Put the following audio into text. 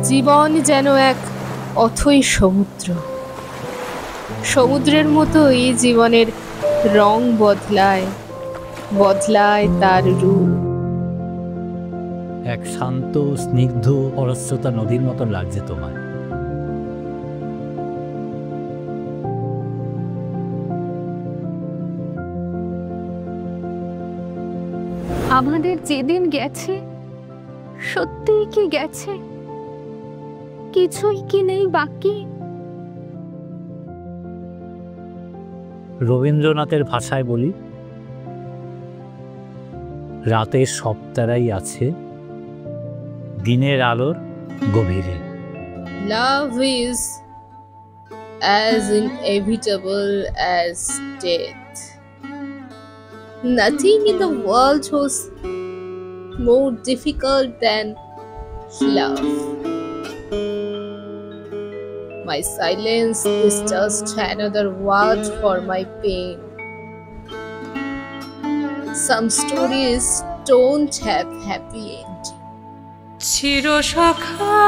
জীবন যেন এক অথই সমুদ্র, সমুদ্রের মতোই জীবনের রং বদলায়, বদলায় তার রূপ। এক শান্ত স্নিগ্ধ অরস্রতা নদীর মতন লাগছে তোমায়। আমাদের যেদিন গেছে সত্যিই কি গেছে, কিছুই কি নেই বাকি? রবীন্দ্রনাথের ভাষায় বলি, রাতের সব তারাই আছে দিনের আলোর গভীরে। Love is as inevitable as death. Nothing in the world was more difficult than love. My silence is just another word for my pain. Some stories don't have happy ending. Chirosakha